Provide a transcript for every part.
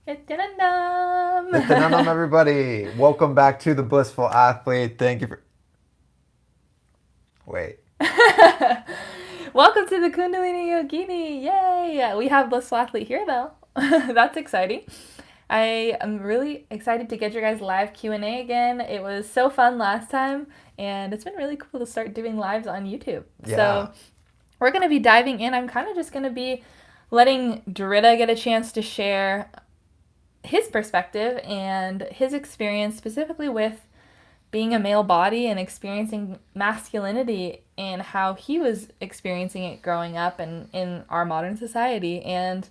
Nithyanandam! Nithyanandam, everybody. Welcome back to the Blissful Athlete. Thank you for. Wait. Welcome to the Kundalini Yogini! Yay! We have Blissful Athlete here though. That's exciting. I am really excited to get your guys' live Q&A again. It was so fun last time, and it's been really cool to start doing lives on YouTube. Yeah. So we're going to be diving in. I'm kind of just going to be letting Dorita get a chance to share his perspective and his experience specifically with being a male body and experiencing masculinity and how he was experiencing it growing up and in our modern society, and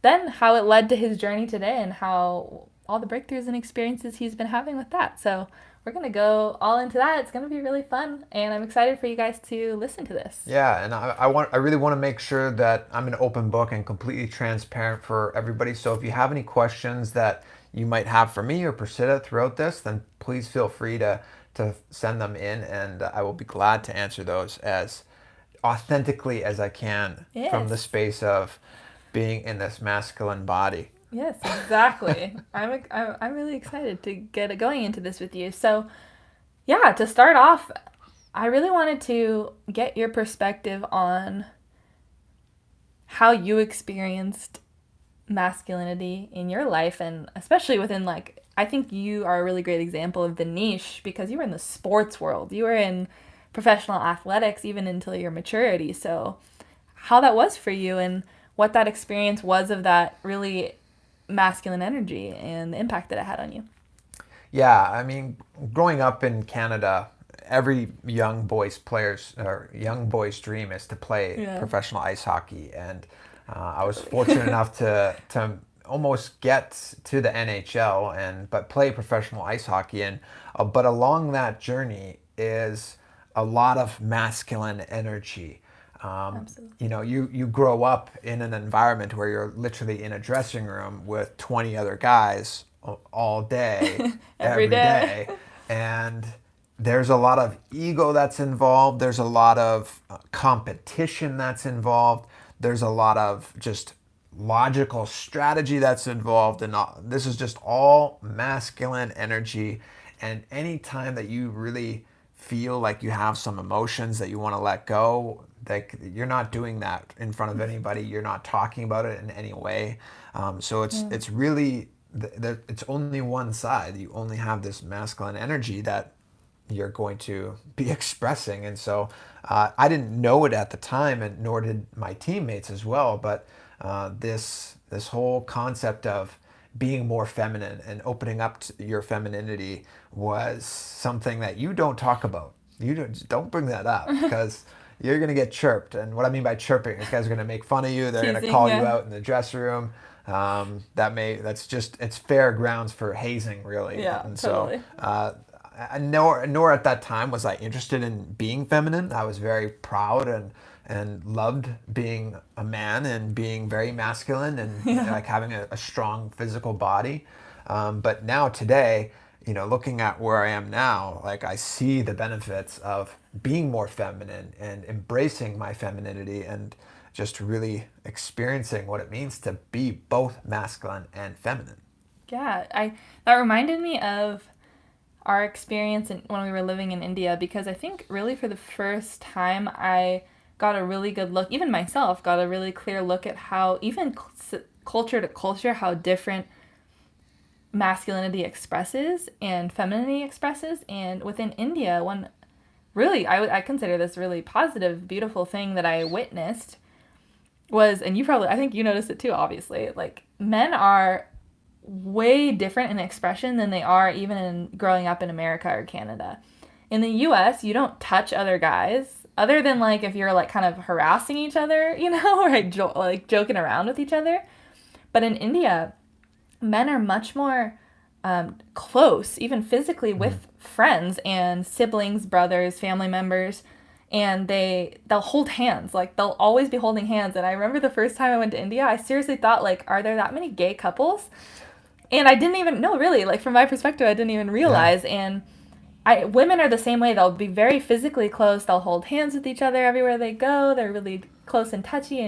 then how it led to his journey today and how all the breakthroughs and experiences he's been having with that. So we're going to go all into that. It's going to be really fun, and I'm excited for you guys to listen to this. Yeah, and I really want to make sure that I'm an open book and completely transparent for everybody. So if you have any questions that you might have for me or Prasiddha throughout this, then please feel free to send them in, and I will be glad to answer those as authentically as I can from the Yes. space of being in this masculine body. Yes, exactly. I'm really excited to get going into this with you. So, yeah, to start off, I really wanted to get your perspective on how you experienced masculinity in your life, and especially within, like, I think you are a really great example of the niche because you were in the sports world. You were in professional athletics even until your maturity. So, how that was for you and what that experience was of that really masculine energy and the impact that it had on you. Yeah, I mean, growing up in Canada, every young boy's dream is to play Yeah. professional ice hockey, and I was fortunate enough to almost get to the NHL and but play professional ice hockey, and but along that journey is a lot of masculine energy. Absolutely. You grow up in an environment where you're literally in a dressing room with 20 other guys all day, Every every day. day, and there's a lot of ego that's involved. There's a lot of competition that's involved. There's a lot of just logical strategy that's involved, and this is just all masculine energy. And anytime that you really feel like you have some emotions that you want to let go, like you're not doing that in front of anybody. You're not talking about it in any way. So Yeah. it's really it's only one side. You only have this masculine energy that you're going to be expressing. And so I didn't know it at the time, and nor did my teammates as well. But this whole concept of being more feminine and opening up to your femininity was something that you don't talk about. You don't bring that up because you're going to get chirped. And what I mean by chirping is guys are going to make fun of you. They're going to Teasing, call you yeah. out in the dressing room. That's just, it's fair grounds for hazing, really. Yeah, And so totally. nor at that time was I interested in being feminine. I was very proud and loved being a man and being very masculine and Yeah. like having a strong physical body. But now today, looking at where I am now, like I see the benefits of being more feminine and embracing my femininity and just really experiencing what it means to be both masculine and feminine. Yeah, I that reminded me of our experience when we were living in India, because I think really for the first time I got a really good look, even myself got a really clear look at how even culture to culture how different masculinity expresses and femininity expresses. And within India, one really I consider this really positive, beautiful thing that I witnessed was, and you probably, I think you noticed it too, obviously, like men are way different in expression than they are even in growing up in America or Canada. In the US, you don't touch other guys other than like if you're like kind of harassing each other, or like joking around with each other. But in India, men are much more close, even physically, Mm-hmm. with friends and siblings, brothers, family members, and they'll hold hands. Like they'll always be holding hands. And I remember the first time I went to India, I seriously thought like, are there that many gay couples? And I didn't even know, really, like from my perspective, I didn't even Yeah. realize. And women are the same way. They'll be very physically close. They'll hold hands with each other everywhere they go. They're really close and touchy,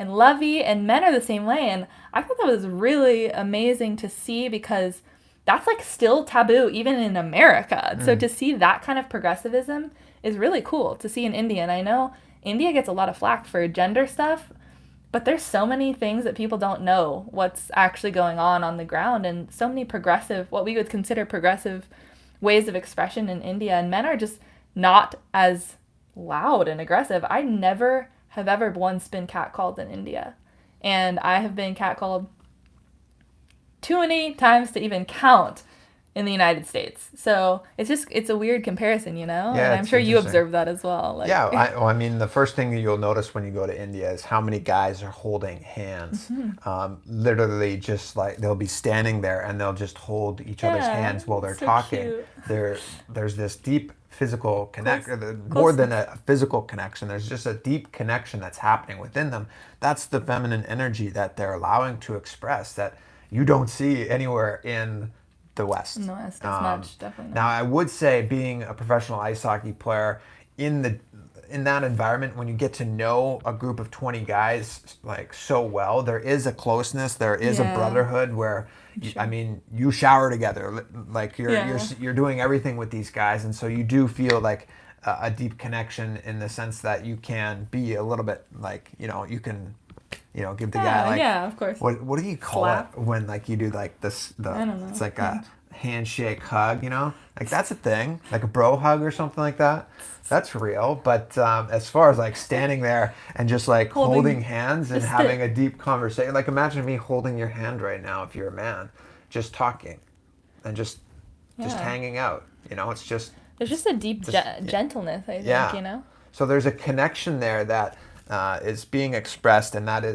and lovey, and men are the same way. And I thought that was really amazing to see because that's like still taboo even in America. So to see that kind of progressivism is really cool to see in India. And I know India gets a lot of flack for gender stuff, but there's so many things that people don't know what's actually going on the ground, and so many progressive, what we would consider progressive ways of expression in India, and men are just not as loud and aggressive. I never have ever once been catcalled in India, and I have been catcalled too many times to even count in the United States. So it's a weird comparison, you know? Yeah, And I'm it's sure you interesting. observe that as well. Like, Yeah, well, I mean, the first thing that you'll notice when you go to India is how many guys are holding hands. Literally, just like they'll be standing there and they'll just hold each other's yeah, hands while they're it's so talking. cute. There's this deep physical Close, more closeness. than a physical connection. There's just a deep connection that's happening within them. That's the feminine energy that they're allowing to express that you don't see anywhere in the In West. the West as much, definitely Now, not. I would say, being a professional ice hockey player in the in that environment, when you get to know a group of 20 guys like so well, there is a closeness, there is a Yeah, brotherhood where I sure. mean, you shower together, like Yeah. you're doing everything with these guys, and so you do feel like a deep connection in the sense that you can be a little bit like, you can, give the guy Yeah, like, yeah, of course. what do you call it Slap. when like you do like this, I don't it's know. like a handshake hug, like that's a thing, like a bro hug or something like that. That's real. But as far as like standing there and just like holding Holding hands and just the having a deep conversation, like imagine me holding your hand right now if you're a man, just talking and just yeah. hanging out. It's There's just a deep just gentleness, I think, yeah. you know? So there's a connection there that is being expressed, and that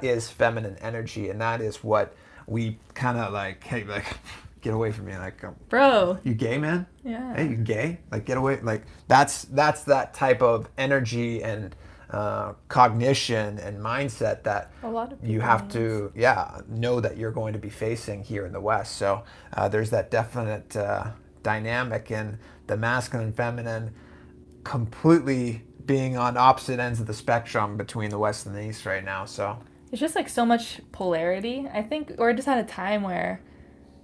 is feminine energy, and that is what we kind of like. Hey, like, get away from me, like, Bro. you gay, man? Hey, Yeah. you gay? Like, get away! Like, that's that type of energy and cognition and mindset that A lot of you people have needs. to, yeah, know that you're going to be facing here in the West. So there's that definite dynamic in the masculine and feminine completely being on opposite ends of the spectrum between the West and the East right now. So It's just like so much polarity. I think we're just at a time where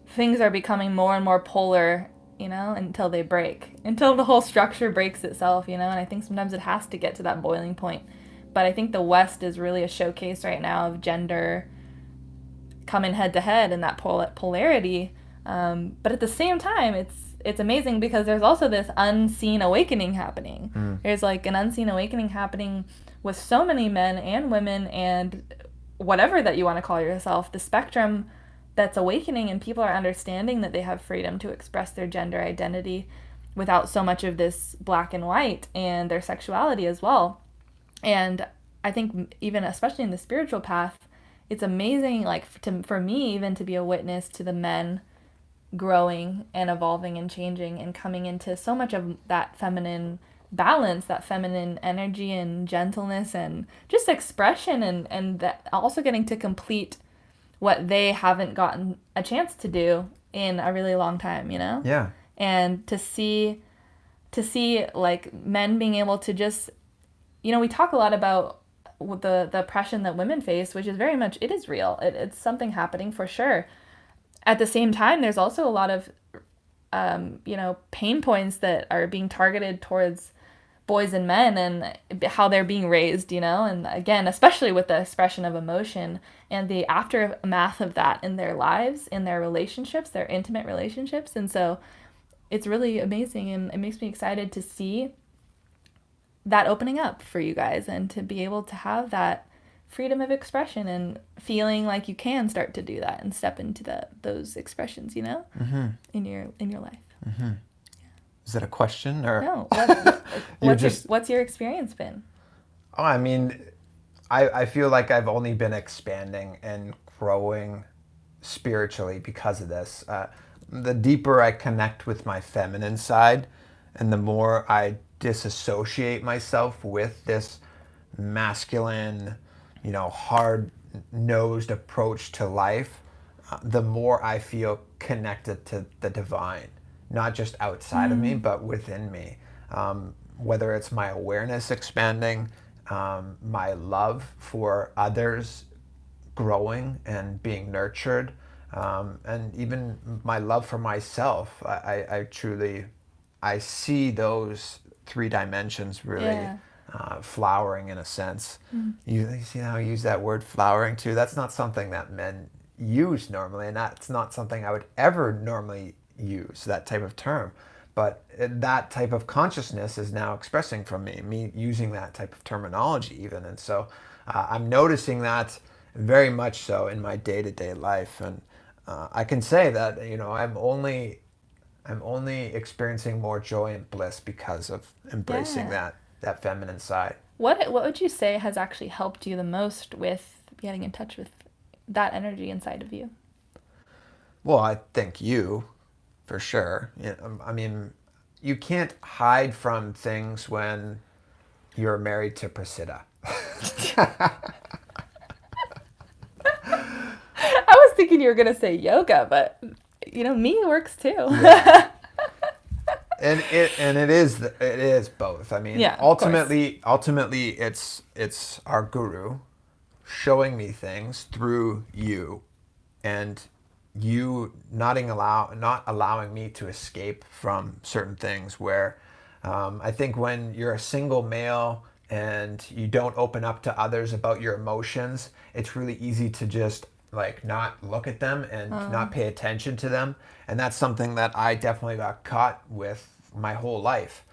things are becoming more and more polar, you know, until they break. Until the whole structure breaks itself, you know, and I think sometimes it has to get to that boiling point. But I think the West is really a showcase right now of gender coming head to head in that polarity. But at the same time, it's amazing because there's also this unseen awakening happening. There's like an unseen awakening happening with so many men and women and whatever that you want to call yourself, the spectrum that's awakening, and people are understanding that they have freedom to express their gender identity without so much of this black and white, and their sexuality as well. And I think even especially in the spiritual path, it's amazing like for me even to be a witness to the men growing and evolving and changing and coming into so much of that feminine balance, that feminine energy and gentleness and just expression, and that also getting to complete what they haven't gotten a chance to do in a really long time, you know? yeah, And to see like men being able to just, you know, we talk a lot about the oppression that women face, which is very much, it is real. It's something happening for sure. At the same time, there's also a lot of you know, pain points that are being targeted towards boys and men and how they're being raised, you know, and again, especially with the expression of emotion and the aftermath of that in their lives, in their relationships, their intimate relationships. And so it's really amazing, and it makes me excited to see that opening up for you guys and to be able to have that freedom of expression and feeling like you can start to do that and step into those expressions, you know, in your life. is that a question or No, what you're what's your just? what's your experience been? Oh, I mean, I feel like I've only been expanding and growing spiritually because of this. The deeper I connect with my feminine side, and the more I disassociate myself with this masculine, hard nosed approach to life, the more I feel connected to the divine, not just outside of me, but within me. Whether it's my awareness expanding, my love for others growing and being nurtured, and even my love for myself. I truly, I see those three dimensions really Yeah. flowering in a sense. Mm. You see how I use that word flowering too? That's not something that men use normally, and that's not something I would ever normally use, that type of term. But that type of consciousness is now expressing from me using that type of terminology even. And so I'm noticing that very much so in my day-to-day life. And I can say that, I'm only experiencing more joy and bliss because of embracing Yeah. that feminine side. What would you say has actually helped you the most with getting in touch with that energy inside of you? Well, I think you, for sure. I mean, you can't hide from things when you're married to Prasiddha. I was thinking you were gonna say yoga, but me works too. Yeah. And it is both. I mean, Yeah, of course. ultimately it's our guru showing me things through you, and you not allowing me to escape from certain things where I think when you're a single male and you don't open up to others about your emotions, it's really easy to just like not look at them and not Um, pay attention to them. And that's something that I definitely got caught with my whole life.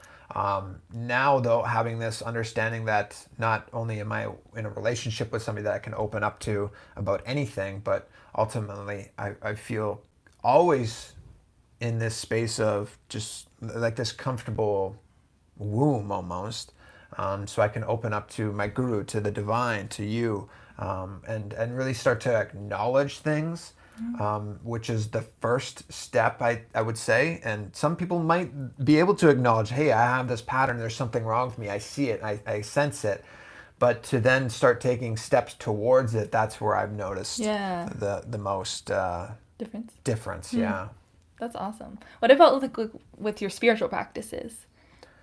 Now, though, having this understanding that not only am I in a relationship with somebody that I can open up to about anything, but ultimately I feel always in this space of just like this comfortable womb almost. So I can open up to my guru, to the divine, to you, and really start to acknowledge things, which is the first step, I would say. And some people might be able to acknowledge, hey, I have this pattern, there's something wrong with me, I see it, I sense it. But to then start taking steps towards it, that's where I've noticed yeah, the most difference. difference. Hmm. Yeah. That's awesome. What about with your spiritual practices?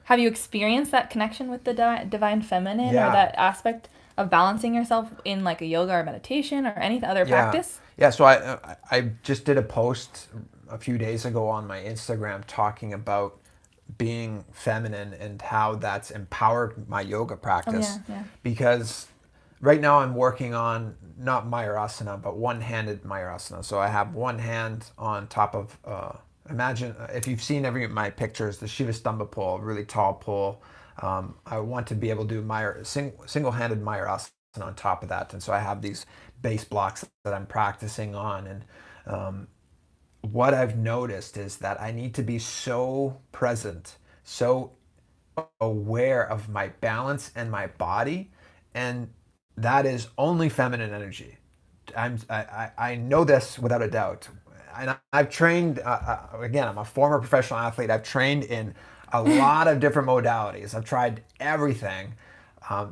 Have you experienced that connection with the divine feminine or Yeah. that aspect of balancing yourself in like a yoga or meditation or any other Yeah, practice? yeah. So I just did a post a few days ago on my Instagram talking about being feminine and how that's empowered my yoga Oh practice, yeah, yeah. because right now I'm working on not Mayurasana but one-handed Mayurasana. So I have one hand on top of imagine if you've seen every my pictures, the Shiva Stamba pole, really tall pole. I want to be able to do single-handed Mayurasana on top of that, and so I have these base blocks that I'm practicing on. And what I've noticed is that I need to be so present, so aware of my balance and my body, and that is only feminine energy. I know this without a doubt, and I've trained. Again, I'm a former professional athlete. I've trained in a lot of different modalities. I've tried everything.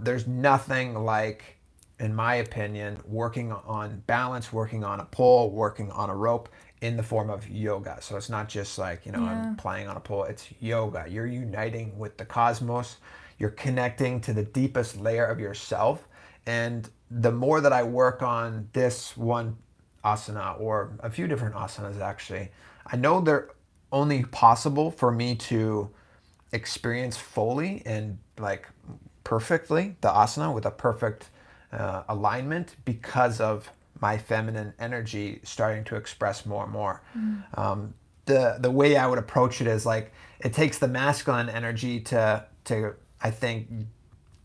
There's nothing like, in my opinion, working on balance, working on a pole, working on a rope in the form of yoga. So it's not just like, I'm Yeah. playing on a pole, it's yoga. You're uniting with the cosmos, you're connecting to the deepest layer of yourself. And the more that I work on this one asana, or a few different asanas actually, I know they're only possible for me to experience fully and like perfectly the asana with a perfect alignment because of my feminine energy starting to express more and more. Mm. The way I would approach it is like it takes the masculine energy to I think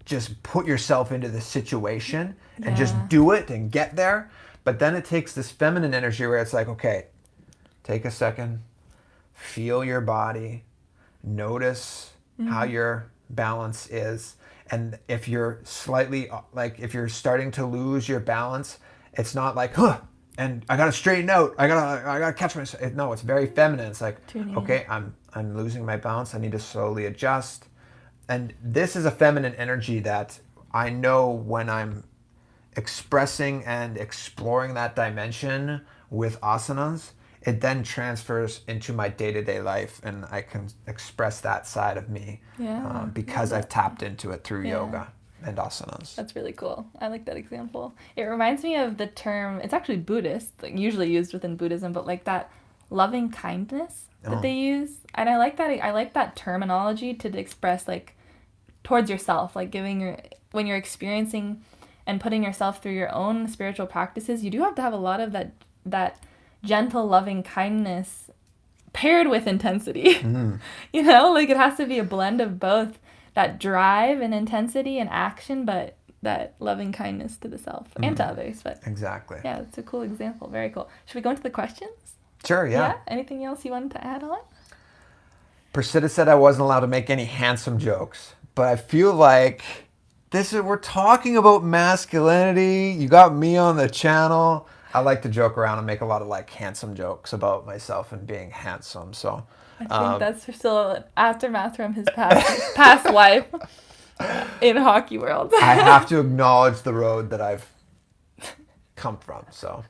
just put yourself into the situation and just Yeah. do it and get there. But then it takes this feminine energy where it's like, okay, take a second, feel your body, notice how Mm. your balance is. And if you're slightly like, if you're starting to lose your balance, it's not like, huh, and I gotta straighten out. I gotta catch myself. No, it's very feminine. It's like, Tuning in. okay, I'm losing my balance. I need to slowly adjust. And this is a feminine energy that I know when I'm expressing and exploring that dimension with asanas, it then transfers into my day-to-day life, and I can express that side of me Yeah. Love because I've it. tapped into it through Yeah. yoga. and asanas. That's really cool. I like that example. It reminds me of the term, it's actually Buddhist, like usually used within Buddhism, but like that loving kindness that they use. And I like that terminology to express like towards yourself, like when you're experiencing and putting yourself through your own spiritual practices, you do have to have a lot of that gentle loving kindness paired with intensity. You know, like it has to be a blend of both that drive and intensity and action, but that loving kindness to the self and to others. But Exactly. yeah, it's a cool example. Very cool. Should we go into the questions? Sure, yeah. Anything else you wanted to add on? Prasiddha said I wasn't allowed to make any handsome jokes, but I feel like we're talking about masculinity. You got me on the channel. I like to joke around and make a lot of like handsome jokes about myself and being handsome. So I think that's still an aftermath from his past life in hockey world. I have to acknowledge the road that I've come from. So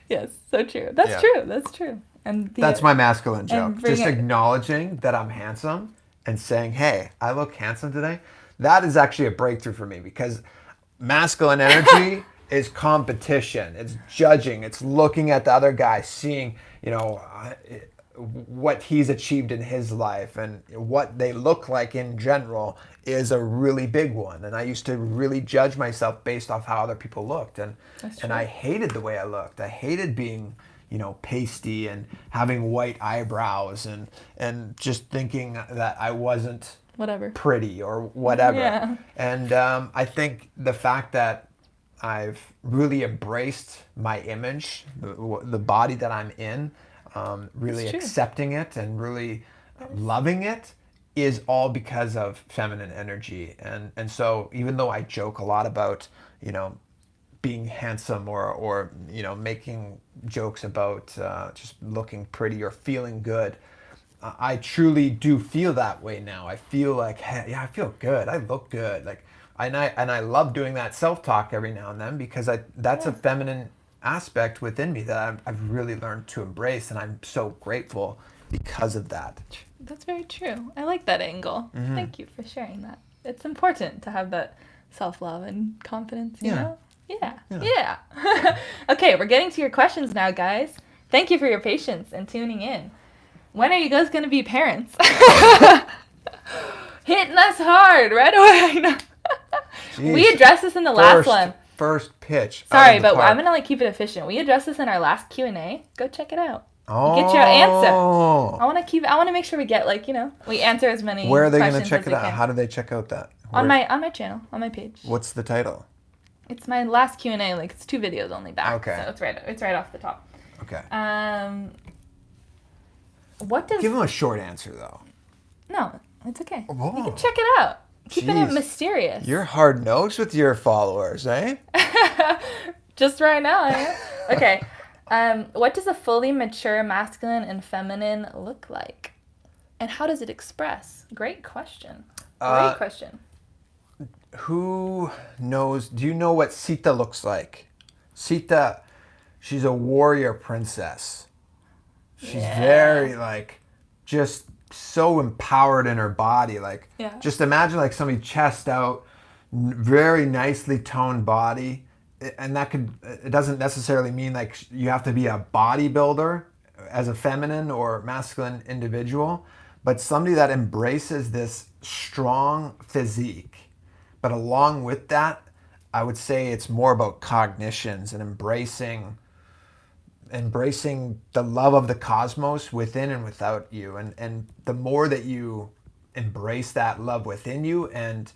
yes, so true. That's true. That's true. And that's my masculine joke. Just it, acknowledging that I'm handsome and saying, "Hey, I look handsome today." That is actually a breakthrough for me because masculine energy is competition. It's judging. It's looking at the other guy, seeing, what he's achieved in his life and what they look like in general is a really big one. And I used to really judge myself based off how other people looked. And I hated the way I looked. I hated being, pasty and having white eyebrows and just thinking that I wasn't pretty or whatever. Yeah. And I think the fact that I've really embraced my image, the body that I'm in, really accepting it and really loving it is all because of feminine energy. And so even though I joke a lot about, being handsome or making jokes about just looking pretty or feeling good, I truly do feel that way now. I feel like, hey, yeah, I feel good. I look good. Like, and I love doing that self-talk every now and then because that's a feminine aspect within me that I've really learned to embrace, and I'm so grateful because of that. That's very true. I like that angle. Thank you for sharing that. It's important to have that self-love and confidence, you know? Yeah. Okay, we're getting to your questions now, guys. Thank you for your patience and tuning in. When are you guys going to be parents? Hitting us hard right away. We addressed this in the last one. First pitch. Sorry, but I'm going to keep it efficient. We addressed this in our last Q&A. Go check it out. You get your answer. I want to make sure we get we answer as many questions as we can. Where are they going to check it out? How do they check out that? On my channel, on my page. What's the title? It's my last Q&A, it's 2 videos only back. Okay. So it's right off the top. Okay. Give them a short answer though. No, it's okay. Whoa. You can check it out. Keeping it mysterious. You're hard nosed with your followers, eh? Just right now, eh? Okay. What does a fully mature masculine and feminine look like? And how does it express? Great question. Great question. Who knows? Do you know what Sita looks like? Sita, she's a warrior princess. She's very just so empowered in her body. Just imagine somebody chest out, very nicely toned body. And it doesn't necessarily mean you have to be a bodybuilder as a feminine or masculine individual, but somebody that embraces this strong physique. But along with that, I would say it's more about cognitions and embracing the love of the cosmos within and without you. And the more that you embrace that love within you and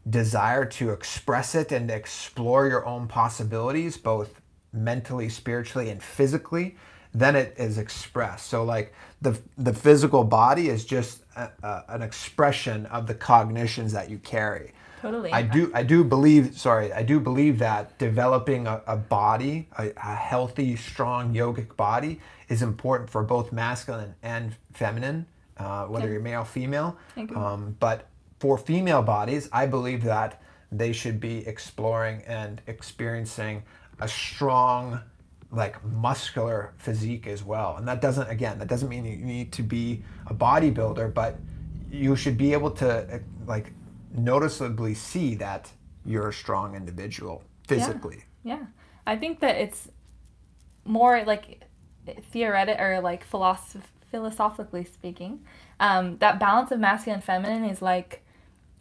desire to express it and explore your own possibilities, both mentally, spiritually, and physically, then it is expressed. So the physical body is just an expression of the cognitions that you carry. Totally. I do believe that developing a body, a healthy, strong yogic body is important for both masculine and feminine, whether you're male or female. But for female bodies, I believe that they should be exploring and experiencing a strong, muscular physique as well. And that doesn't mean you need to be a bodybuilder, but you should be able to noticeably see that you're a strong individual Yeah. physically. Yeah. I think that it's more like theoretic or like philosophically speaking, that balance of masculine and feminine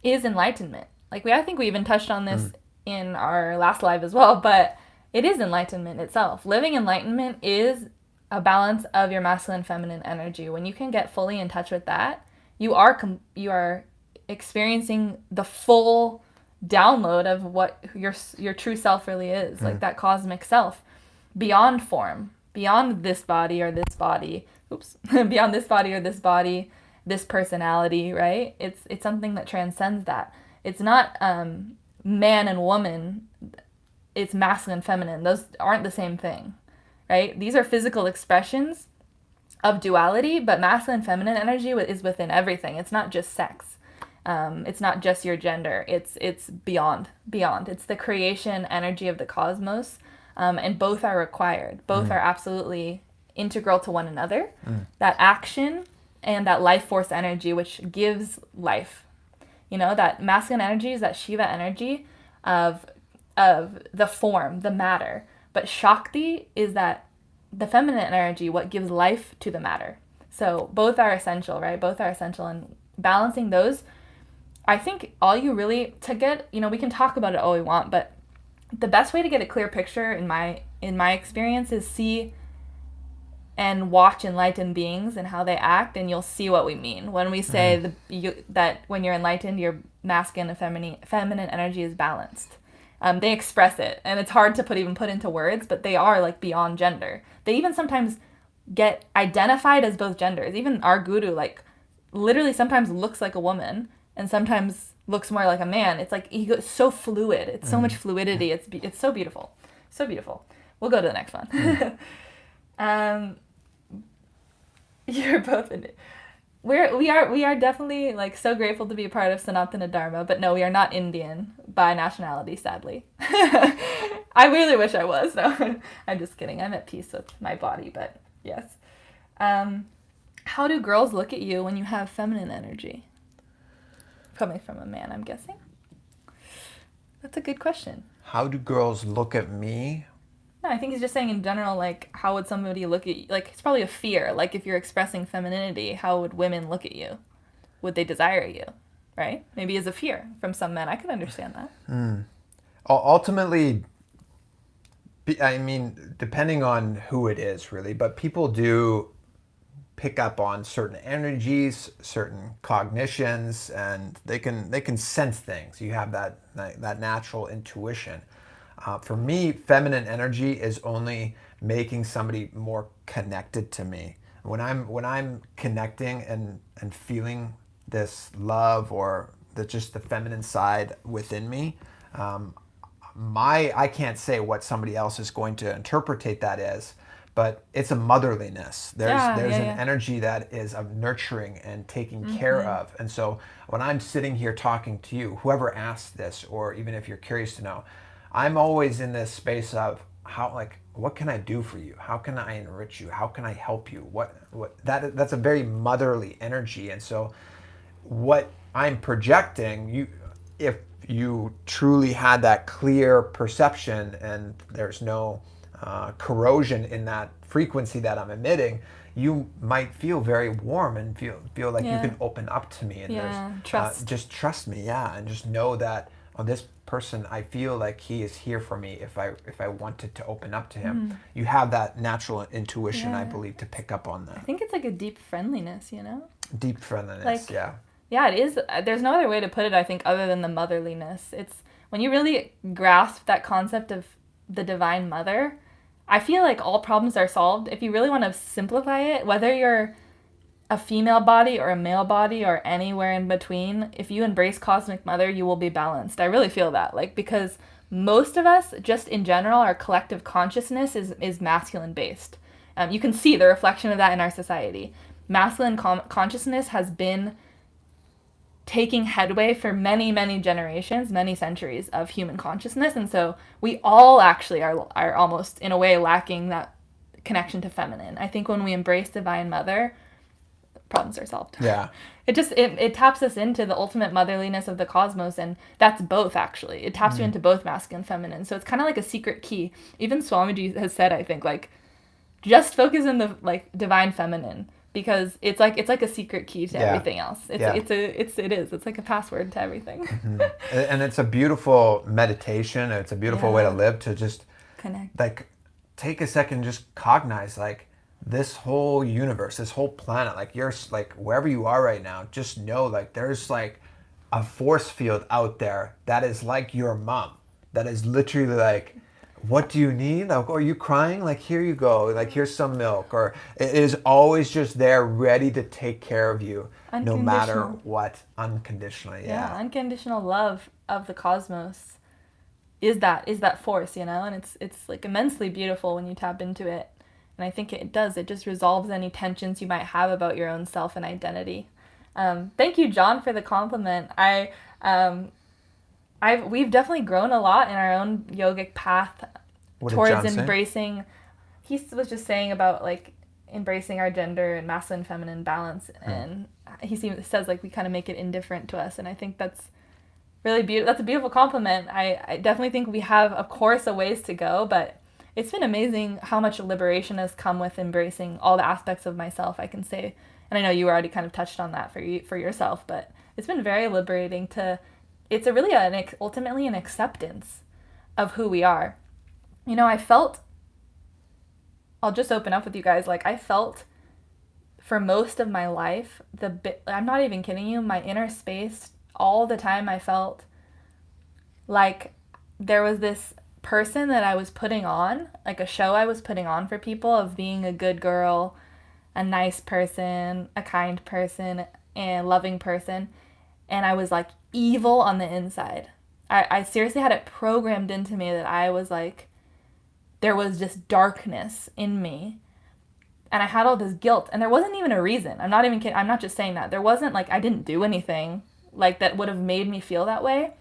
is enlightenment. Like I think we even touched on this Mm, in our last live as well, but it is enlightenment itself. Living enlightenment is a balance of your masculine feminine energy. When you can get fully in touch with that, you are experiencing the full download of what your true self really is, like mm, that cosmic self, beyond form, beyond this body or this body. Oops, beyond this body or this body, this personality, right? It's something that transcends that. It's not man and woman. It's masculine, feminine. Those aren't the same thing, right? These are physical expressions of duality, but masculine, feminine energy is within everything. It's not just sex. It's not just your gender. It's beyond. It's the creation energy of the cosmos, and both are required. Both mm, are absolutely integral to one another. mm, That action and that life force energy, which gives life. That masculine energy is that Shiva energy of the form, the matter. But Shakti is that the feminine energy, what gives life to the matter. So both are essential, right? Both are essential, and balancing those. I think all you really to get, we can talk about it all we want, but the best way to get a clear picture in my experience is see and watch enlightened beings and how they act, and you'll see what we mean when we say mm, that when you're enlightened, your masculine and feminine energy is balanced. They express it, and it's hard to put into words, but they are like beyond gender. They even sometimes get identified as both genders. Even our guru, like, literally sometimes looks like a woman and sometimes looks more like a man. It's like he goes so fluid. It's so much mm, fluidity. It's so beautiful, so beautiful. We'll go to the next mm. one. um, you're both in it. We are definitely like so grateful to be a part of Sanatana Dharma, but no, we are not Indian by nationality, sadly. I really wish I was. No, I'm just kidding. I'm at peace with my body, but yes. Um, how do girls look at you when you have feminine energy? Coming from a man, I'm guessing. That's a good question. How do girls look at me? No, I think he's just saying in general, like, how would somebody look at you? Like, it's probably a fear. Like, if you're expressing femininity, how would women look at you? Would they desire you? Right? Maybe as a fear from some men. I could understand that. Mm. Ultimately, I mean, depending on who it is, really, but people do pick up on certain energies, certain cognitions, and they can sense things. You have that natural intuition. For me, feminine energy is only making somebody more connected to me. When I'm connecting and feeling this love or just the feminine side within me, um, I can't say what somebody else is going to interpretate that as, but it's a motherliness. There's Yeah, there's yeah, an yeah. energy that is of nurturing and taking care Mm-hmm. of. And so when I'm sitting here talking to you, whoever asked this, or even if you're curious to know, I'm always in this space of how, like, what can I do for you? How can I enrich you? How can I help you? That's a very motherly energy. And so what I'm projecting, if you truly had that clear perception and there's no corrosion in that frequency that I'm emitting, you might feel very warm and feel like you Yeah. can open up to me, and there's Yeah. Trust. just trust me, yeah, and just know that, oh, this person, I feel like he is here for me if I wanted to open up to him. Mm-hmm. You have that natural intuition, I Yeah. believe, to pick up on I that. think it's like a deep friendliness. Deep friendliness, Like, yeah. yeah, it is. There's no other way to put it, I think, other than the motherliness. It's when you really grasp that concept of the Divine Mother, I feel like all problems are solved. If you really want to simplify it, whether you're a female body or a male body or anywhere in between, if you embrace Cosmic Mother, you will be balanced. I really feel that. Like, because most of us, just in general, our collective consciousness is masculine based. You can see the reflection of that in our society. Masculine consciousness has been taking headway for many, many generations, many centuries of human consciousness. And so we all actually are almost, in a way, lacking that connection to feminine. I think when we embrace Divine Mother, problems are solved. Yeah. It taps us into the ultimate motherliness of the cosmos, and that's both, actually. It taps you into both masculine and feminine. So it's kind of like a secret key. Even Swamiji has said, I think, like, just focus on the, like, divine feminine, because it's like a secret key to everything else. It's like a password to everything. And it's a beautiful meditation. It's a beautiful way to live, to just Connect. like take a second, just cognize like this whole universe, this whole planet, like you're like wherever you are right now, just know like there's like a force field out there that is like your mom, that is literally like, what do you need? Like, are you crying? Like, here you go. Like, here's some milk. Or it is always just there, ready to take care of you, no matter what, unconditionally. Yeah, unconditional love of the cosmos is that force, you know, and it's like immensely beautiful when you tap into it. And I think it does. It just resolves any tensions you might have about your own self and identity. Thank you, John, for the compliment. We've definitely grown a lot in our own yogic path towards embracing. He was just saying about like embracing our gender and masculine feminine balance, and he says like we kind of make it indifferent to us, and I think that's really beautiful. That's a beautiful compliment. I definitely think we have, of course, a ways to go, but it's been amazing how much liberation has come with embracing all the aspects of myself, I can say. And I know you already kind of touched on that for yourself, but it's been very liberating to. It's ultimately an acceptance of who we are. You know, I'll just open up with you guys, like I felt for most of my life, I'm not even kidding you, my inner space, all the time I felt like there was this person that I was putting on, like a show I was putting on for people of being a good girl, a nice person, a kind person, and loving person. And I was like evil on the inside. I seriously had it programmed into me that I was like, there was just darkness in me. And I had all this guilt. And there wasn't even a reason. I'm not even kidding. I'm not just saying that. There wasn't like, I didn't do anything like that would have made me feel that way.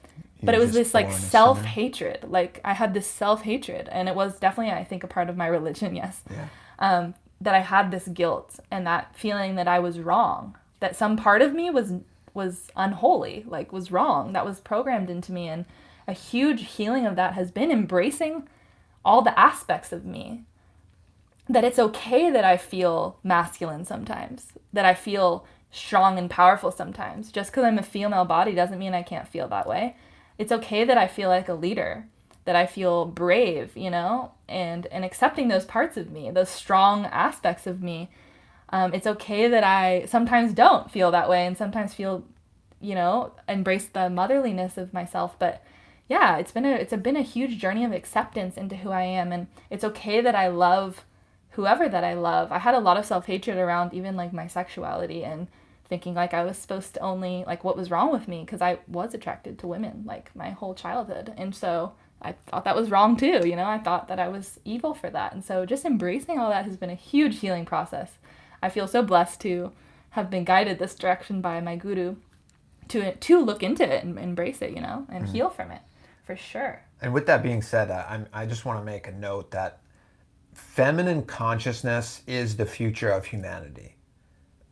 But it was this like self-hatred. Like I had this self-hatred. And it was definitely, I think, a part of my religion, yes. Yeah. That I had this guilt and that feeling that I was wrong. That some part of me was unholy, like was wrong, that was programmed into me. And a huge healing of that has been embracing all the aspects of me. That it's okay that I feel masculine sometimes, that I feel strong and powerful sometimes. Just because I'm a female body doesn't mean I can't feel that way. It's okay that I feel like a leader, that I feel brave, you know, and accepting those parts of me, those strong aspects of me. It's okay that I sometimes don't feel that way and sometimes feel, you know, embrace the motherliness of myself. But yeah, it's been a huge journey of acceptance into who I am. And it's okay that I love whoever that I love. I had a lot of self-hatred around even like my sexuality and thinking like I was supposed to only, like what was wrong with me, because I was attracted to women like my whole childhood. And so I thought that was wrong too, you know, I thought that I was evil for that. And so just embracing all that has been a huge healing process. I feel so blessed to have been guided this direction by my guru to look into it and embrace it, you know, and heal from it, for sure. And with that being said, I just want to make a note that feminine consciousness is the future of humanity.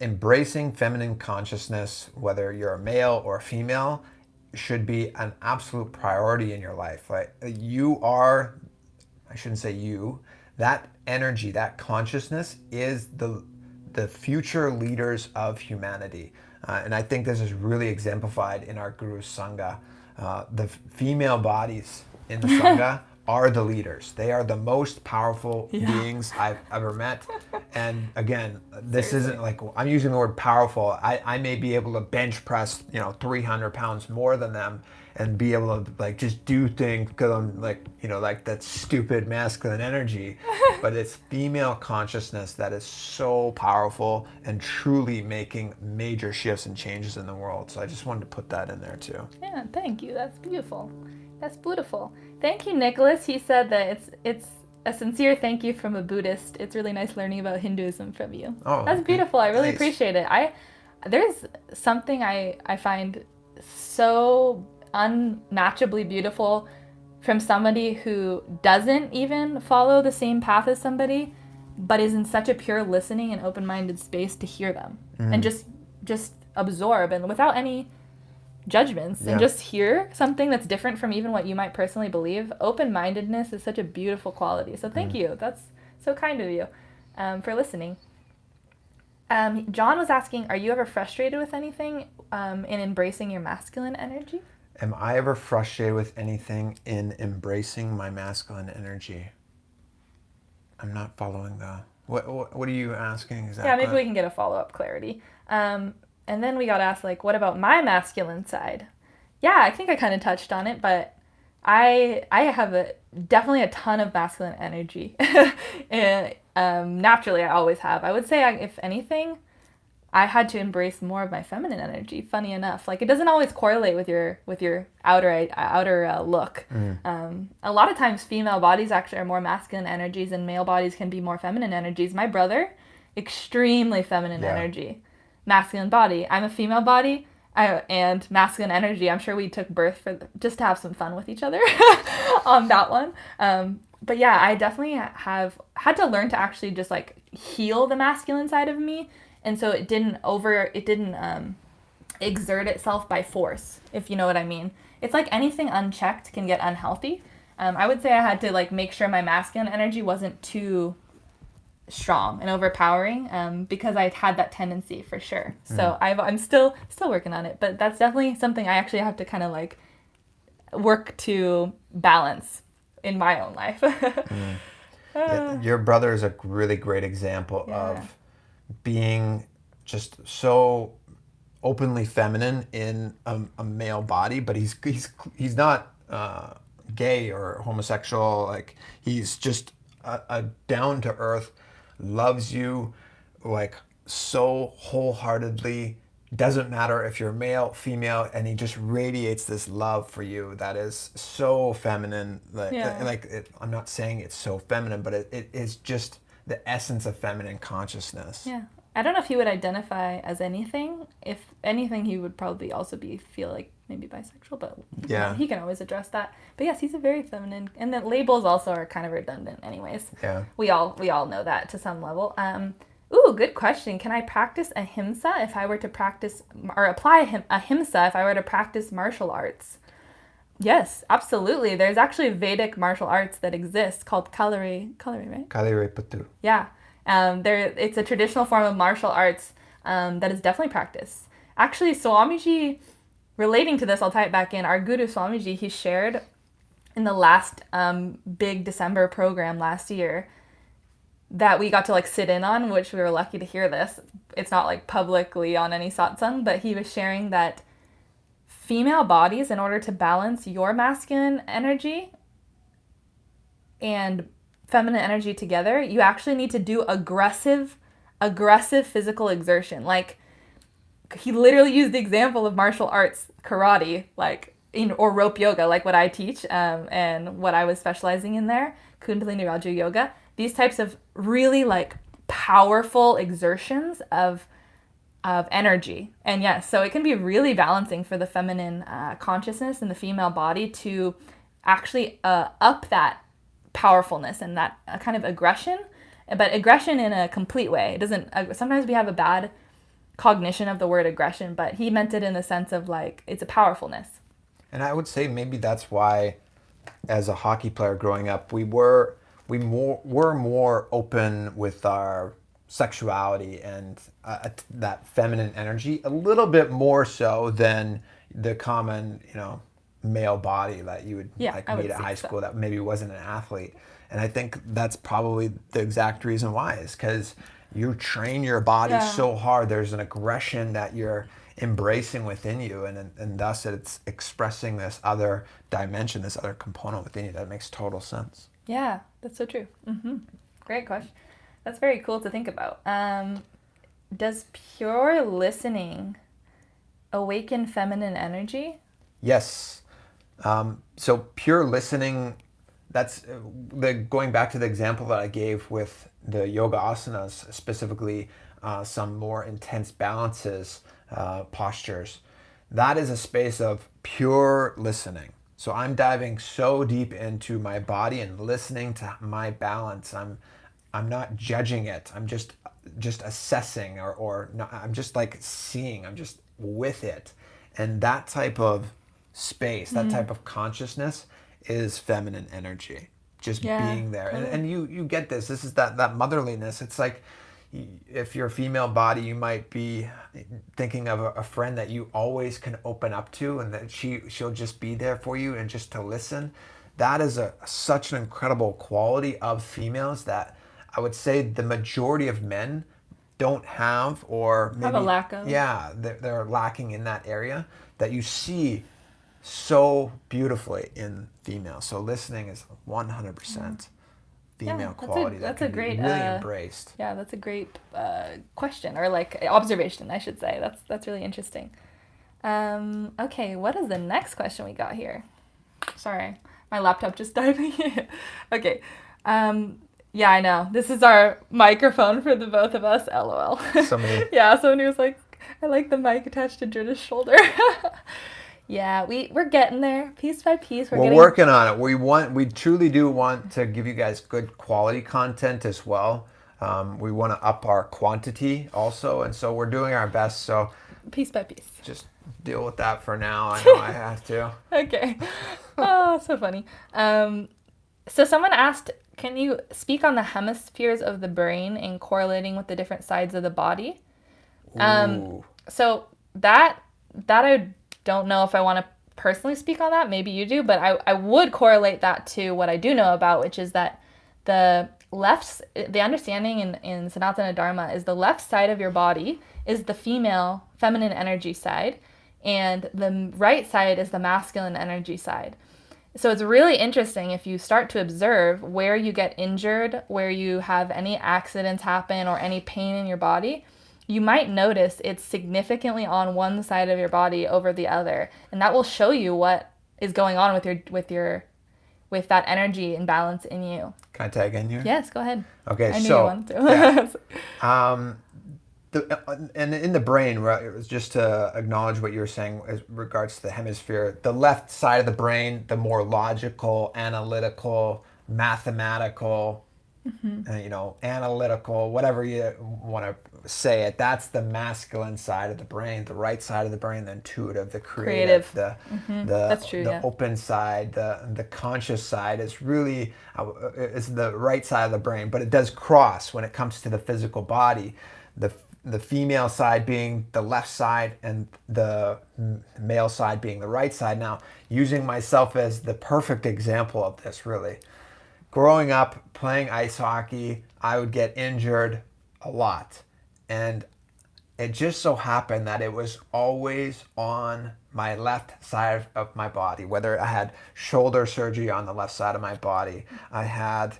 Embracing feminine consciousness, whether you're a male or a female, should be an absolute priority in your life. Like you are, I shouldn't say you, that energy, that consciousness is the future leaders of humanity. And I think this is really exemplified in our Guru's Sangha. The female bodies in the Sangha are the leaders. They are the most powerful beings I've ever met. And again, this isn't like, I'm using the word powerful. I may be able to bench press, 300 pounds more than them and be able to like just do things because I'm like, like that stupid masculine energy. But it's female consciousness that is so powerful and truly making major shifts and changes in the world. So I just wanted to put that in there too. Yeah, thank you. That's beautiful. That's beautiful. Thank you, Nicholas. He said that it's a sincere thank you from a Buddhist. It's really nice learning about Hinduism from you. Oh, that's beautiful. I really nice. Appreciate it. There's something I find so unmatchably beautiful from somebody who doesn't even follow the same path as somebody, but is in such a pure listening and open-minded space to hear them and Mm. just absorb and without any judgments and Yeah. just hear something that's different from even what you might personally believe. Open-mindedness is such a beautiful quality. So thank Mm. you. That's so kind of you for listening. John was asking, are you ever frustrated with anything in embracing your masculine energy? Am I ever frustrated with anything in embracing my masculine energy? I'm not following the. What are you asking Yeah, exactly? maybe we can get a follow-up clarity. And then we got asked, like, what about my masculine side? Yeah, I think I kind of touched on it, but I have definitely a ton of masculine energy. And, naturally, I always have. I would say, if anything, I had to embrace more of my feminine energy. Funny enough, like it doesn't always correlate with your outer look. Mm. A lot of times, female bodies actually are more masculine energies, and male bodies can be more feminine energies. My brother, extremely feminine Yeah. energy, masculine body. I'm a female body. And masculine energy. I'm sure we took birth for just to have some fun with each other on that one. But yeah, I definitely have had to learn to actually just like heal the masculine side of me, and so it didn't exert itself by force, if you know what I mean. It's like anything unchecked can get unhealthy. I would say I had to like make sure my masculine energy wasn't too strong and overpowering, because I had that tendency for sure. So I'm still working on it, but that's definitely something I actually have to kind of like work to balance in my own life. Your brother is a really great example Yeah. of being just so openly feminine in a male body, but he's not gay or homosexual. Like he's just a down to earth, loves you like so wholeheartedly. Doesn't matter if you're male, female, and he just radiates this love for you that is so feminine. Yeah. I'm not saying it's so feminine, but it is just the essence of feminine consciousness. Yeah. I don't know if he would identify as anything. If anything, he would probably also feel like maybe bisexual, but Yeah. he can always address that. But yes, he's a very feminine, and the labels also are kind of redundant, anyways. Yeah. We all know that to some level. Ooh, good question. Can I practice ahimsa if I were to practice or apply ahimsa if I were to practice martial arts? Yes, absolutely. There's actually Vedic martial arts that exist called kalari, right? Kalirepatu. Yeah. It's a traditional form of martial arts that is definitely practiced. Actually, Swamiji, relating to this, I'll tie it back in. Our Guru Swamiji, he shared in the last big December program last year that we got to like sit in on, which we were lucky to hear this. It's not like publicly on any satsang, but he was sharing that female bodies, in order to balance your masculine energy and feminine energy together, you actually need to do aggressive physical exertion. Like he literally used the example of martial arts, karate, like or rope yoga, like what I teach, and what I was specializing in there, Kundalini Raju yoga. These types of really like powerful exertions of energy. And yes, so it can be really balancing for the feminine consciousness and the female body to actually up that powerfulness and that kind of aggression, but aggression in a complete way. It doesn't. Sometimes we have a bad cognition of the word aggression, but he meant it in the sense of like it's a powerfulness. And I would say maybe that's why, as a hockey player growing up, were more open with our sexuality and that feminine energy a little bit more so than the common male body that you would Yeah, like I meet would at say high so. school that maybe wasn't an athlete. And I think that's probably the exact reason why, is because you train your body Yeah. so hard. There's an aggression that you're embracing within you, and thus it's expressing this other dimension, this other component within you. That makes total sense. Yeah, that's so true. Great question. That's very cool to think about. Does pure listening awaken feminine energy? Yes. So pure listening, that's going back to the example that I gave with the yoga asanas, specifically some more intense balances, postures. That is a space of pure listening. So I'm diving so deep into my body and listening to my balance. I'm not judging it. I'm just assessing, or not, I'm just like seeing. I'm just with it. And that type of space, that type of consciousness is feminine energy. Just Yeah, being there. totally. And you get this. This is that motherliness. It's like, if you're a female body, you might be thinking of a friend that you always can open up to, and that she'll just be there for you and just to listen. That is such an incredible quality of females that I would say the majority of men don't have, or Have a maybe, lack of. yeah, they're lacking in that area, that you see so beautifully in females. So listening is 100% Yeah, female quality that that's a can be great really embraced. yeah, that's a great question, or like observation, I should say. That's really interesting. Okay, what is the next question we got here? Sorry, my laptop just died. Okay. Yeah, I know. This is our microphone for the both of us. LOL. Somebody, Yeah, somebody was like, I like the mic attached to Jorda's shoulder. Yeah, we're getting there piece by piece. We're we're getting working on it. We truly do want to give you guys good quality content as well. We want to up our quantity also, and so we're doing our best. So piece by piece. just deal with that for now. I know I have to. Okay. Oh, so funny. So someone asked, can you speak on the hemispheres of the brain and correlating with the different sides of the body? Ooh. So that I don't know if I want to personally speak on that. Maybe you do, but I would correlate that to what I do know about, which is that the understanding in Sanatana Dharma is the left side of your body is the feminine energy side, and the right side is the masculine energy side. So it's really interesting if you start to observe where you get injured, where you have any accidents happen or any pain in your body, you might notice it's significantly on one side of your body over the other, and that will show you what is going on with that energy imbalance in you. Can I tag in here? Yes, go ahead. Okay, I knew you so wanted yeah. to. And in the brain, right, it was just to acknowledge what you were saying as regards to the hemisphere. The left side of the brain, the more logical, analytical, mathematical, analytical, whatever you want to say it. That's the masculine side of the brain. The right side of the brain, the intuitive, the creative, That's true, the yeah. open side, the conscious side is really is the right side of the brain. But it does cross when it comes to the physical body. The female side being the left side and the male side being the right side. Now, using myself as the perfect example of this, really. Growing up playing ice hockey, I would get injured a lot. And it just so happened that it was always on my left side of my body, whether I had shoulder surgery on the left side of my body, I had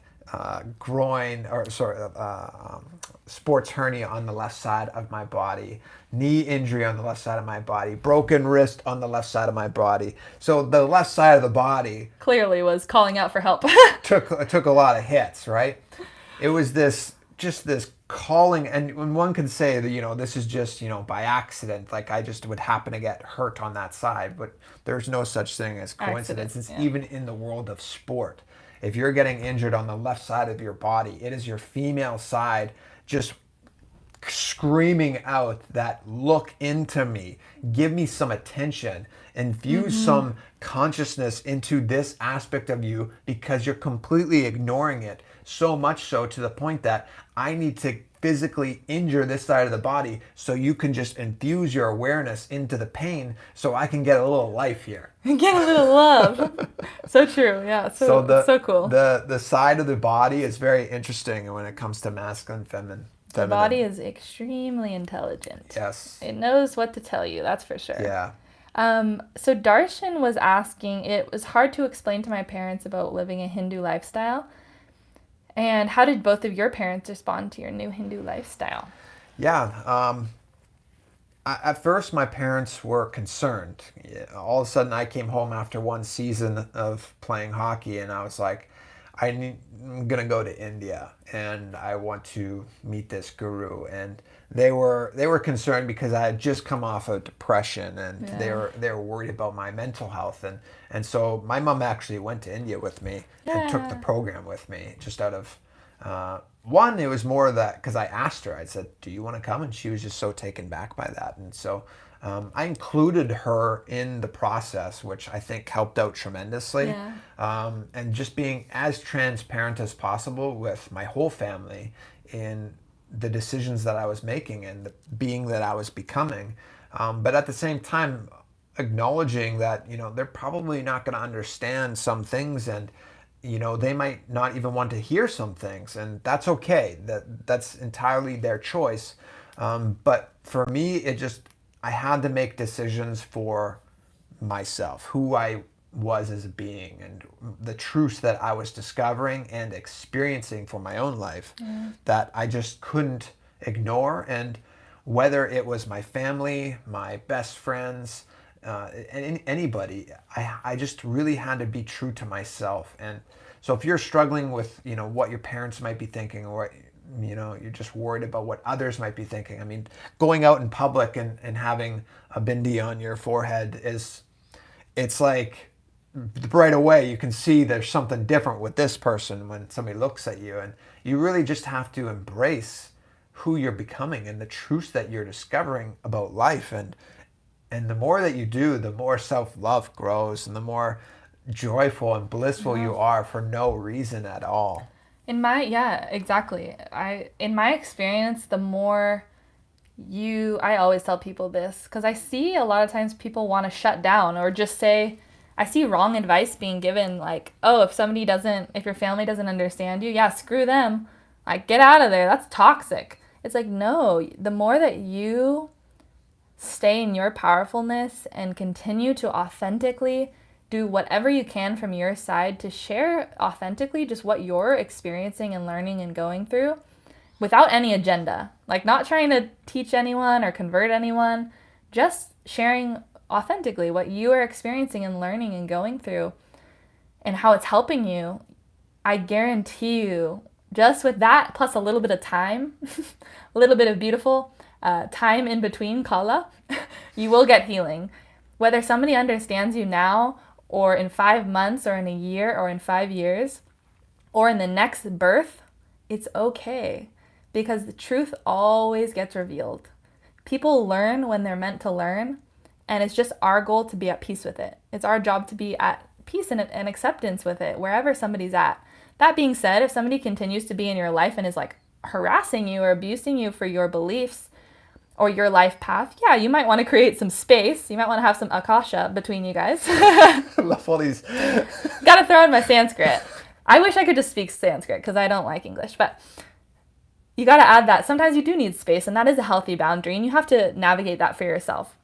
sports hernia on the left side of my body, knee injury on the left side of my body, broken wrist on the left side of my body. So the left side of the body Clearly was calling out for help. took a lot of hits, right? It was this calling, and when one can say that, this is just, by accident, like I just would happen to get hurt on that side, but there's no such thing as coincidences, Yeah. even in the world of sport. If you're getting injured on the left side of your body, it is your female side just screaming out that, look into me, give me some attention, infuse some consciousness into this aspect of you, because you're completely ignoring it, so much so to the point that I need to physically injure this side of the body so you can just infuse your awareness into the pain so I can get a little life here. Get a little love. So true. Yeah. So cool. The side of the body is very interesting when it comes to masculine, feminine. The body is extremely intelligent. Yes. It knows what to tell you, that's for sure. Yeah. So Darshan was asking, it was hard to explain to my parents about living a Hindu lifestyle. And how did both of your parents respond to your new Hindu lifestyle? Yeah. At first, my parents were concerned. All of a sudden, I came home after one season of playing hockey, and I was like, I'm gonna go to India, and I want to meet this guru. And they were concerned because I had just come off of depression, and they were worried about my mental health. And so my mom actually went to India with me and took the program with me, just out of One, it was more that because I asked her, I said, "Do you want to come?" And she was just so taken back by that. And so I included her in the process, which I think helped out tremendously. Yeah. And just being as transparent as possible with my whole family in the decisions that I was making and the being that I was becoming. But at the same time, acknowledging that, they're probably not going to understand some things, and they might not even want to hear some things, and that's okay. That's entirely their choice. But for me, I had to make decisions for myself, who I was as a being, and the truths that I was discovering and experiencing for my own life that I just couldn't ignore. And whether it was my family, my best friends, and anybody, I just really had to be true to myself. And so if you're struggling with, what your parents might be thinking, or you're just worried about what others might be thinking. I mean, going out in public and having a bindi on your forehead it's like right away you can see there's something different with this person when somebody looks at you. And you really just have to embrace who you're becoming and the truths that you're discovering about life. And the more that you do, the more self-love grows, and the more joyful and blissful Yeah. you are for no reason at all. Yeah, exactly. In my experience, the more I always tell people this because I see a lot of times people want to shut down or just say, I see wrong advice being given, like, oh, if your family doesn't understand you, yeah, screw them. Like, get out of there. That's toxic. It's like, no, the more that you stay in your powerfulness and continue to authentically do whatever you can from your side to share authentically just what you're experiencing and learning and going through without any agenda. Like, not trying to teach anyone or convert anyone, just sharing authentically what you are experiencing and learning and going through and how it's helping you. I guarantee you, just with that plus a little bit of time, a little bit of beautiful time in between kala, you will get healing. Whether somebody understands you now or in 5 months or in a year or in 5 years or in the next birth, it's okay because the truth always gets revealed. People learn when they're meant to learn, and it's just our goal to be at peace with it. It's our job to be at peace and acceptance with it, wherever somebody's at. That being said, if somebody continues to be in your life and is like harassing you or abusing you for your beliefs or your life path, yeah, you might want to create some space. You might want to have some akasha between you guys. I love all these. Gotta throw in my Sanskrit. I wish I could just speak Sanskrit because I don't like English, but you gotta add that. Sometimes you do need space, and that is a healthy boundary, and you have to navigate that for yourself.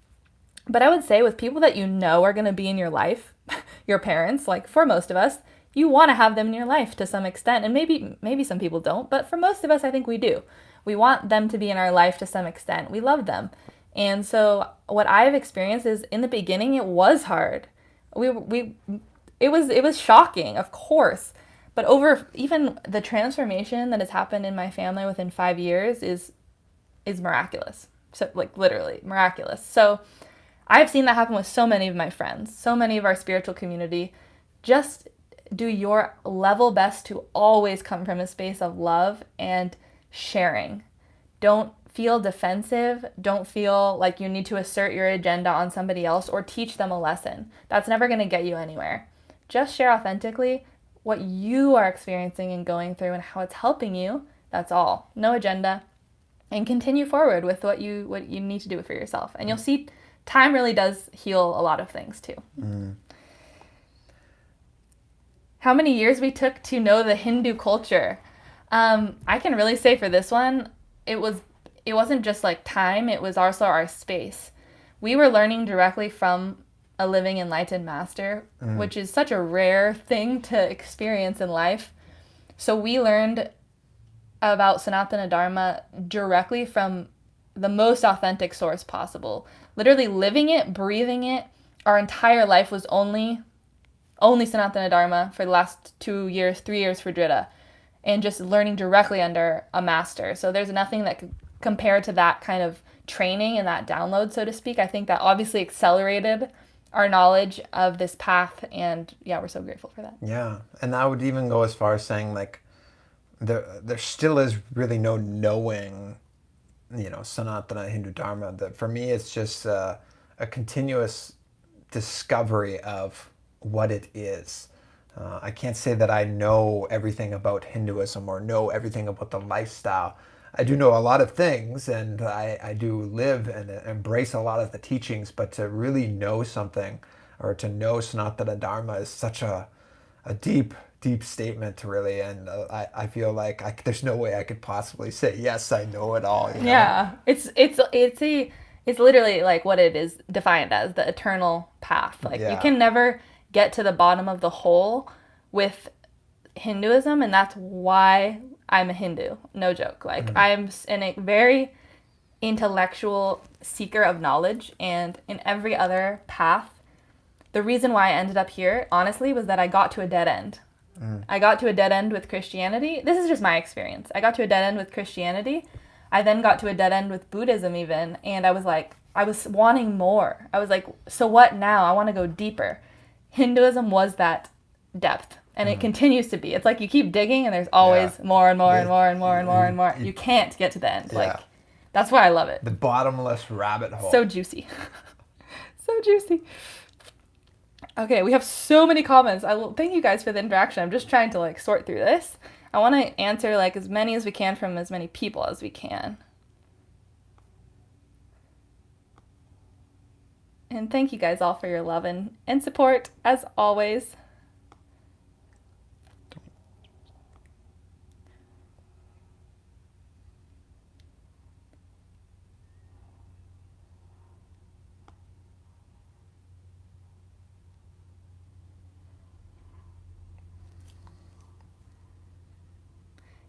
But I would say with people that you know are going to be in your life, your parents, like for most of us, you want to have them in your life to some extent. And maybe some people don't, but for most of us, I think we do. We want them to be in our life to some extent. We love them. And so what I've experienced is in the beginning, it was hard. It was shocking, of course. But over even the transformation that has happened in my family within 5 years is miraculous. So like literally miraculous. So I've seen that happen with so many of my friends, so many of our spiritual community. Just do your level best to always come from a space of love and sharing. Don't feel defensive. Don't feel like you need to assert your agenda on somebody else or teach them a lesson. That's never going to get you anywhere. Just share authentically what you are experiencing and going through and how it's helping you. That's all. No agenda. And continue forward with what you need to do for yourself. And you'll see time really does heal a lot of things too. How many years we took to know the Hindu culture. I can really say for this one, it wasn't just like time, it was also our space. We were learning directly from a living enlightened master, which is such a rare thing to experience in life. So we learned about Sanatana Dharma directly from the most authentic source possible. Literally living it, breathing it. Our entire life was only Sanatana Dharma for the last 2 years, 3 years for Drita, and just learning directly under a master. So there's nothing that could compare to that kind of training and that download, so to speak. I think that obviously accelerated our knowledge of this path, and yeah, we're so grateful for that. Yeah, and I would even go as far as saying, like, there still is really no knowing, Sanatana Hindu Dharma. That for me, it's just a continuous discovery of what it is. I can't say that I know everything about Hinduism or know everything about the lifestyle. I do know a lot of things, and I do live and embrace a lot of the teachings, but to really know something or to know Sanatana Dharma is such a deep, deep statement, really. And I feel like there's no way I could possibly say, yes, I know it all, Yeah, it's literally like what it is defined as, the eternal path. Like you Yeah. can never get to the bottom of the hole with Hinduism, and that's why I'm a Hindu. No joke. Like I'm in a very intellectual seeker of knowledge, and in every other path, the reason why I ended up here, honestly, was that I got to a dead end. I got to a dead end with Christianity. This is just my experience. I got to a dead end with Christianity. I then got to a dead end with Buddhism, even. And I was like, I was wanting more. I was like, so what now? I want to go deeper. Hinduism was that depth. And it continues to be. It's like you keep digging and there's always Yeah. more and more and The, more and more and more and more. You can't get to the end. yeah. Like, that's why I love it. The bottomless rabbit hole. So juicy. So juicy. Okay, we have so many comments. Thank you guys for the interaction. I'm just trying to like sort through this. I want to answer like as many as we can from as many people as we can. And thank you guys all for your love and support as always.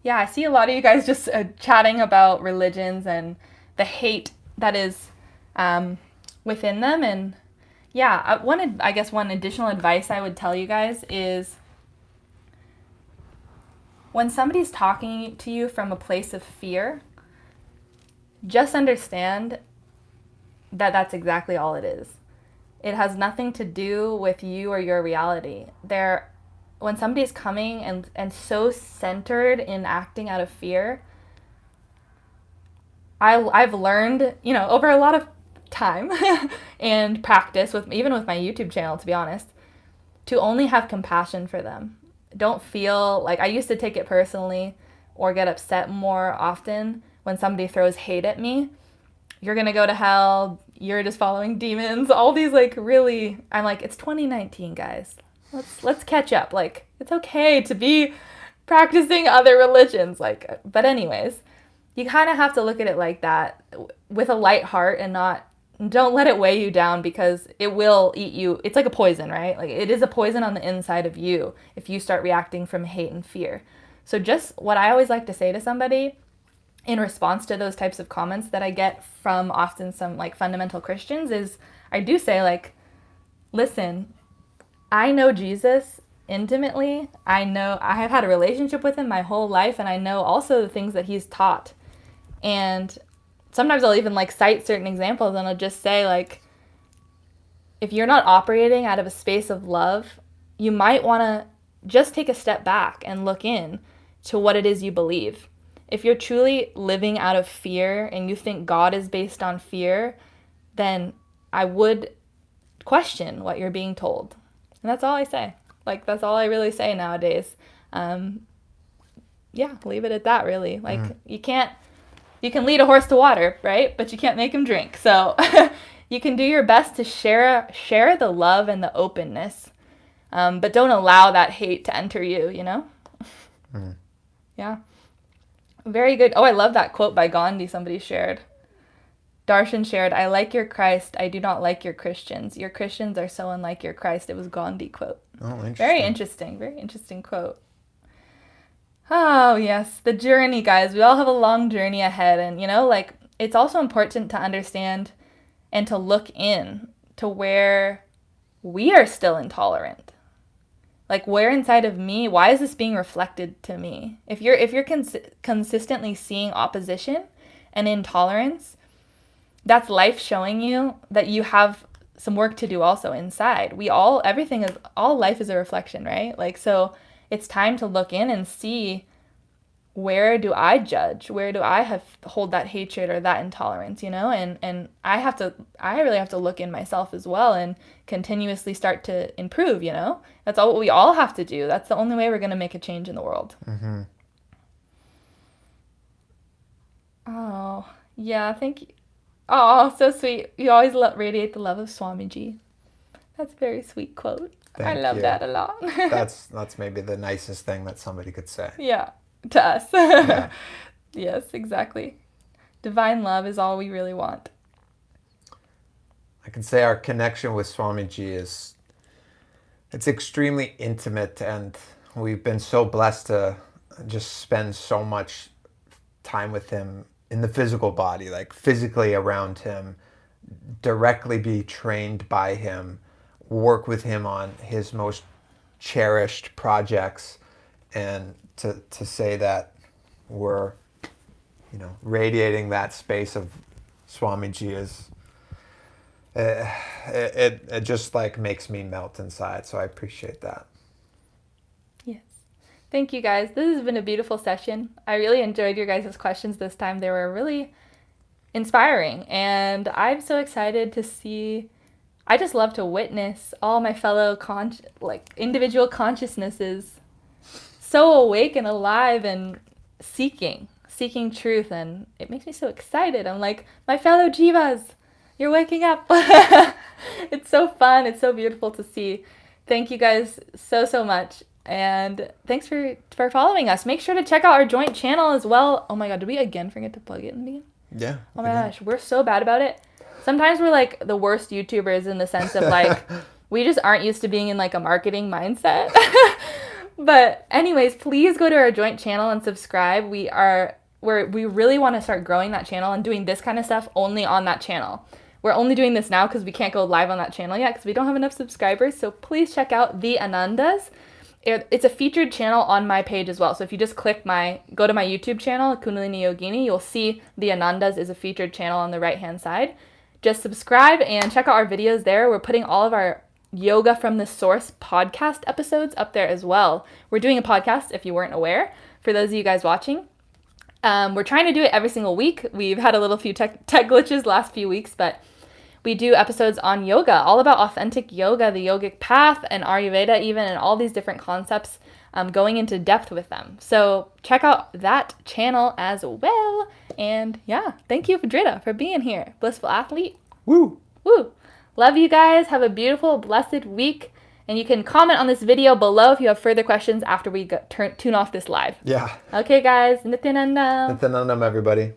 Yeah, I see a lot of you guys just chatting about religions and the hate that is within them. And yeah, I guess one additional advice I would tell you guys is when somebody's talking to you from a place of fear, just understand that that's exactly all it is. It has nothing to do with you or your reality. When somebody's coming and so centered in acting out of fear, I've learned, over a lot of time and practice even with my YouTube channel, to be honest, to only have compassion for them. Don't feel like I used to take it personally or get upset more often when somebody throws hate at me. You're going to go to hell. You're just following demons. All these I'm like, it's 2019, guys. Let's catch up. Like, it's okay to be practicing other religions. But anyways, you kind of have to look at it like that with a light heart and don't let it weigh you down, because it will eat you. It's like a poison, right? Like it is a poison on the inside of you if you start reacting from hate and fear. So just what I always like to say to somebody in response to those types of comments that I get from often some fundamental Christians is I do say listen, I know Jesus intimately. I have had a relationship with him my whole life, and I know also the things that he's taught. And sometimes I'll even cite certain examples, and I'll just say if you're not operating out of a space of love, you might want to just take a step back and look in to what it is you believe. If you're truly living out of fear and you think God is based on fear, then I would question what you're being told. And that's all I say. That's all I really say nowadays. Yeah, leave it at that, really. You can lead a horse to water, right? But you can't make him drink. So you can do your best to share the love and the openness, but don't allow that hate to enter you, Yeah. Very good. Oh, I love that quote by Gandhi somebody shared. Darshan shared, "I like your Christ. I do not like your Christians. Your Christians are so unlike your Christ." It was Gandhi quote. Oh, interesting. Very interesting. Very interesting quote. Oh, yes. The journey, guys. We all have a long journey ahead. And, it's also important to understand and to look in to where we are still intolerant. Where inside of me, why is this being reflected to me? If you're consistently seeing opposition and intolerance, that's life showing you that you have some work to do also inside. All life is a reflection, right? So it's time to look in and see where do I judge? Where do I hold that hatred or that intolerance, And I really have to look in myself as well and continuously start to improve, That's all we all have to do. That's the only way we're going to make a change in the world. Mm-hmm. Oh, yeah, thank you. Oh, so sweet. You always radiate the love of Swamiji. That's a very sweet quote. I love that a lot. That's maybe the nicest thing that somebody could say. Yeah, to us. Yeah. Yes, exactly. Divine love is all we really want. I can say our connection with Swamiji it's extremely intimate, and we've been so blessed to just spend so much time with him in the physical body, like physically around him, directly be trained by him, work with him on his most cherished projects, and to say that we're, radiating that space of Swamiji is, it just like makes me melt inside. So I appreciate that. Yes. Thank you guys. This has been a beautiful session. I really enjoyed your guys' questions this time. They were really inspiring, and I'm so excited to see. I just love to witness all my fellow individual consciousnesses so awake and alive and seeking truth, and it makes me so excited. I'm like, my fellow jivas, you're waking up. It's so fun. It's so beautiful to see. Thank you guys so much. And thanks for following us. Make sure to check out our joint channel as well. Oh my God, did we again forget to plug it in the beginning? Yeah. Oh my gosh, we're so bad about it. Sometimes we're like the worst YouTubers in the sense of like, we just aren't used to being in like a marketing mindset. But anyways, please go to our joint channel and subscribe. We really want to start growing that channel and doing this kind of stuff only on that channel. We're only doing this now because we can't go live on that channel yet because we don't have enough subscribers. So please check out The Anandas. It's a featured channel on my page as well. So if you just go to my YouTube channel, Kundalini Yogini, you'll see The Anandas is a featured channel on the right-hand side. Just subscribe and check out our videos there. We're putting all of our Yoga from the Source podcast episodes up there as well. We're doing a podcast, if you weren't aware, for those of you guys watching. We're trying to do it every single week. We've had a little few tech glitches last few weeks, but we do episodes on yoga, all about authentic yoga, the yogic path, and Ayurveda even, and all these different concepts, going into depth with them. So check out that channel as well. And yeah, thank you, Prasiddha, for being here. Blissful Athlete. Woo! Woo! Love you guys. Have a beautiful, blessed week. And you can comment on this video below if you have further questions after we tune off this live. Yeah. Okay, guys. Nithyanandam. Nithyanandam, everybody.